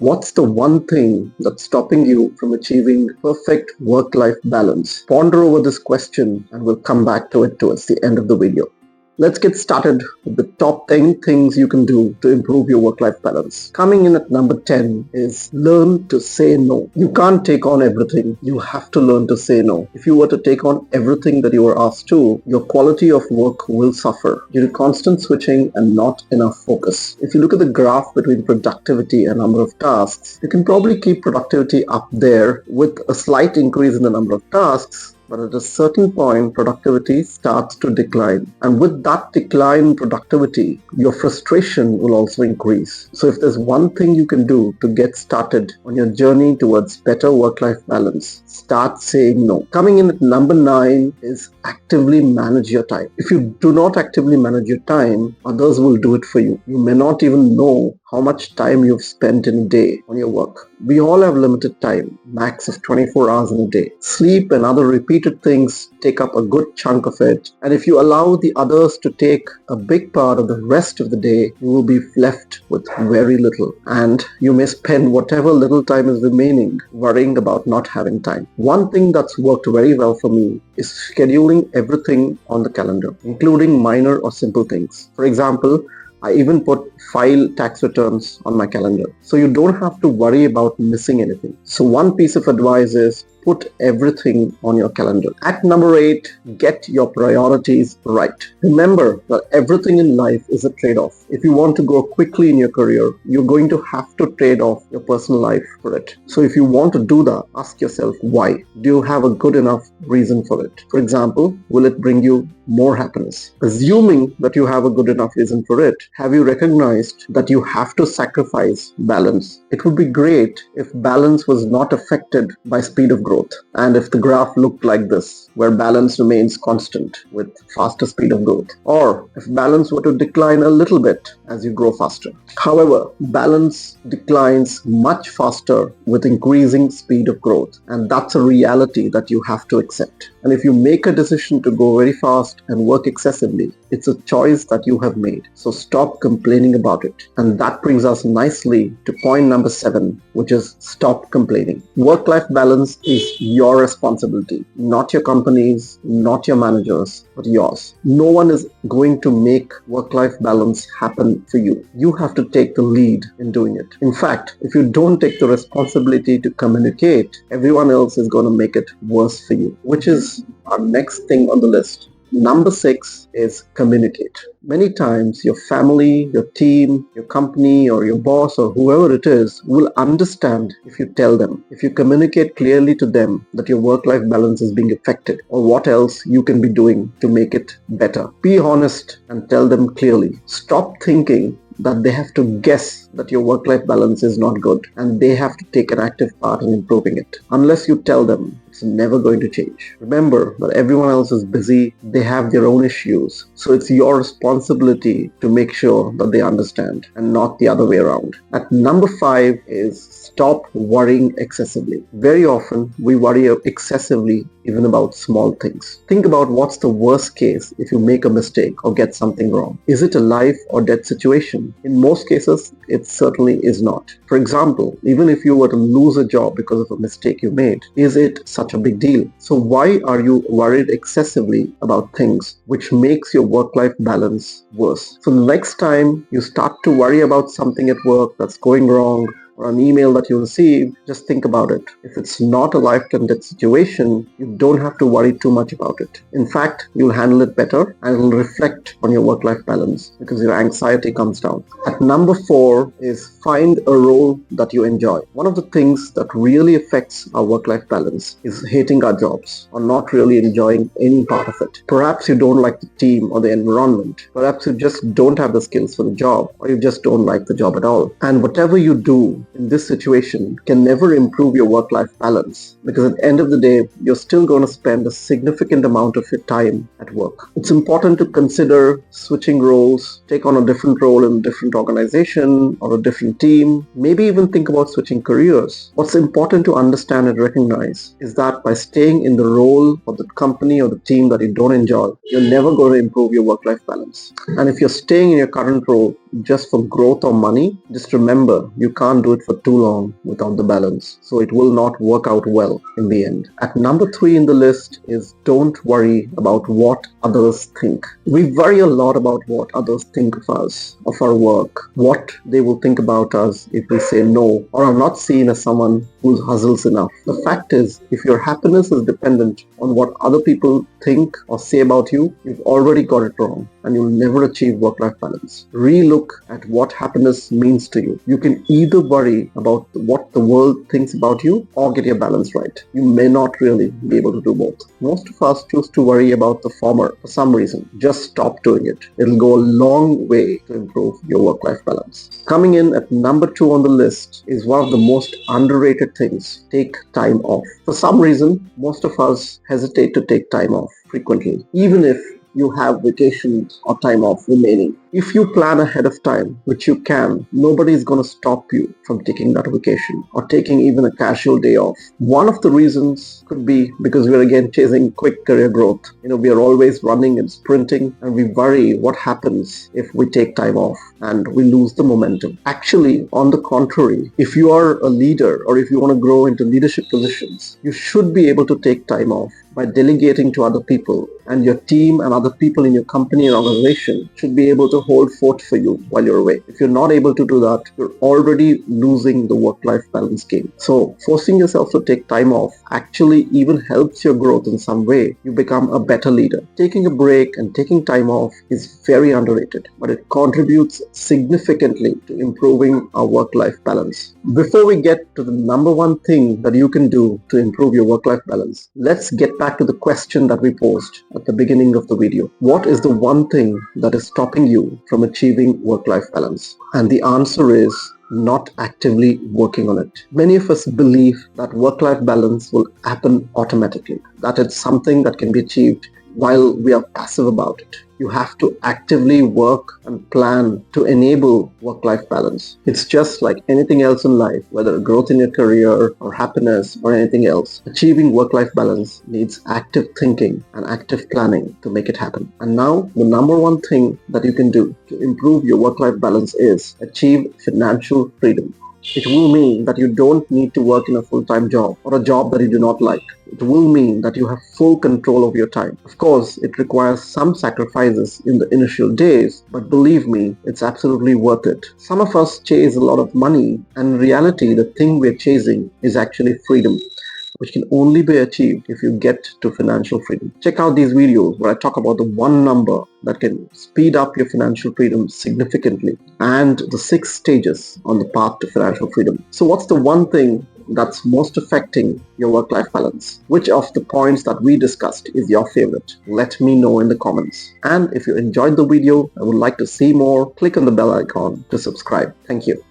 What's the one thing that's stopping you from achieving perfect work-life balance? Ponder over this question and we'll come back to it towards the end of the video. Let's get started with the top 10 things you can do to improve your work-life balance. Coming in at number 10 is learn to say no. You can't take on everything. You have to learn to say no. If you were to take on everything that you are asked to, your quality of work will suffer due to constant switching and not enough focus. If you look at the graph between productivity and number of tasks, you can probably keep productivity up there with a slight increase in the number of tasks. But at a certain point, productivity starts to decline. And with that decline in productivity, your frustration will also increase. So if there's one thing you can do to get started on your journey towards better work-life balance, start saying no. Coming in at number 9 is actively manage your time. If you do not actively manage your time, others will do it for you. You may not even know how much time you've spent in a day on your work. We all have limited time, max of 24 hours in a day. Sleep and other repeated things take up a good chunk of it. And if you allow the others to take a big part of the rest of the day, you will be left with very little. And you may spend whatever little time is remaining worrying about not having time. One thing that's worked very well for me is scheduling everything on the calendar, including minor or simple things. For example, I even put file tax returns on my calendar, so you don't have to worry about missing anything. So one piece of advice is put everything on your calendar. At number 8, get your priorities right. Remember that everything in life is a trade-off. If you want to grow quickly in your career, you're going to have to trade off your personal life for it. So if you want to do that, ask yourself why. Do you have a good enough reason for it? For example, will it bring you more happiness? Assuming that you have a good enough reason for it, have you recognized that you have to sacrifice balance? It would be great if balance was not affected by speed of growth, and if the graph looked like this, where balance remains constant with faster speed of growth, or if balance were to decline a little bit as you grow faster. However, balance declines much faster with increasing speed of growth, and that's a reality that you have to accept. And if you make a decision to go very fast and work excessively, it's a choice that you have made. So stop complaining about it. And that brings us nicely to point number 7, which is stop complaining. Work-life balance is your responsibility, not your company's, not your manager's, but yours. No one is going to make work-life balance happen for you. You have to take the lead in doing it. In fact, if you don't take the responsibility to communicate, everyone else is going to make it worse for you, which is our next thing on the list. Number 6 is communicate. Many times your family, your team, your company, or your boss, or whoever it is, will understand if you tell them, if you communicate clearly to them that your work-life balance is being affected, or what else you can be doing to make it better. Be honest and tell them clearly. Stop thinking that they have to guess that your work-life balance is not good and they have to take an active part in improving it. Unless you tell them, it's never going to change. Remember that everyone else is busy, they have their own issues, so it's your responsibility to make sure that they understand and not the other way around. At number 5 is stop worrying excessively. Very often we worry excessively even about small things. Think about what's the worst case if you make a mistake or get something wrong. Is it a life or death situation? In most cases, it certainly is not. For example, even if you were to lose a job because of a mistake you made, is it such a big deal? So why are you worried excessively about things which makes your work-life balance worse? So the next time you start to worry about something at work that's going wrong, or an email that you receive, just think about it. If it's not a life and death situation, you don't have to worry too much about it. In fact, you'll handle it better and it'll reflect on your work-life balance because your anxiety comes down. At number 4 is find a role that you enjoy. One of the things that really affects our work-life balance is hating our jobs or not really enjoying any part of it. Perhaps you don't like the team or the environment. Perhaps you just don't have the skills for the job, or you just don't like the job at all. And whatever you do in this situation can never improve your work-life balance, because at the end of the day, you're still going to spend a significant amount of your time at work. It's important to consider switching roles, take on a different role in a different organization or a different team, maybe even think about switching careers. What's important to understand and recognize is that by staying in the role of the company or the team that you don't enjoy, you're never going to improve your work-life balance. And if you're staying in your current role, just for growth or money, just remember you can't do it for too long without the balance. So it will not work out well in the end. At number 3 in the list is don't worry about what others think. We worry a lot about what others think of us, of our work, what they will think about us if we say no or are not seen as someone who hustles enough. The fact is, if your happiness is dependent on what other people think or say about you, you've already got it wrong and you'll never achieve work-life balance. Relook at what happiness means to you. You can either worry about what the world thinks about you or get your balance right. You may not really be able to do both. Most of us choose to worry about the former for some reason. Just stop doing it. It'll go a long way to improve your work-life balance. Coming in at number 2 on the list is one of the most underrated things. Take time off. For some reason, most of us hesitate to take time off frequently, even if you have vacations or time off remaining. If you plan ahead of time, which you can, nobody is going to stop you from taking that vacation or taking even a casual day off. One of the reasons could be because we're again chasing quick career growth. We are always running and sprinting, and we worry what happens if we take time off and we lose the momentum. Actually, on the contrary, if you are a leader or if you want to grow into leadership positions, you should be able to take time off by delegating to other people, and your team and other people in your company and organization should be able to hold fort for you while you're away. If you're not able to do that, you're already losing the work-life balance game. So forcing yourself to take time off actually even helps your growth in some way. You become a better leader. Taking a break and taking time off is very underrated, but it contributes significantly to improving our work-life balance. Before we get to the number 1 thing that you can do to improve your work-life balance, let's get back to the question that we posed at the beginning of the video. What is the one thing that is stopping you from achieving work-life balance? And the answer is not actively working on it. Many of us believe that work-life balance will happen automatically, that it's something that can be achieved while we are passive about it. You have to actively work and plan to enable work-life balance. It's just like anything else in life, whether growth in your career or happiness or anything else. Achieving work-life balance needs active thinking and active planning to make it happen. And now, the number 1 thing that you can do to improve your work-life balance is achieve financial freedom. It will mean that you don't need to work in a full-time job or a job that you do not like. It will mean that you have full control of your time. Of course, it requires some sacrifices in the initial days, but believe me, it's absolutely worth it. Some of us chase a lot of money, and in reality, the thing we're chasing is actually freedom, which can only be achieved if you get to financial freedom. Check out these videos where I talk about the 1 number that can speed up your financial freedom significantly and the 6 stages on the path to financial freedom. So what's the one thing that's most affecting your work-life balance? Which of the points that we discussed is your favorite? Let me know in the comments. And if you enjoyed the video and would like to see more, click on the bell icon to subscribe. Thank you.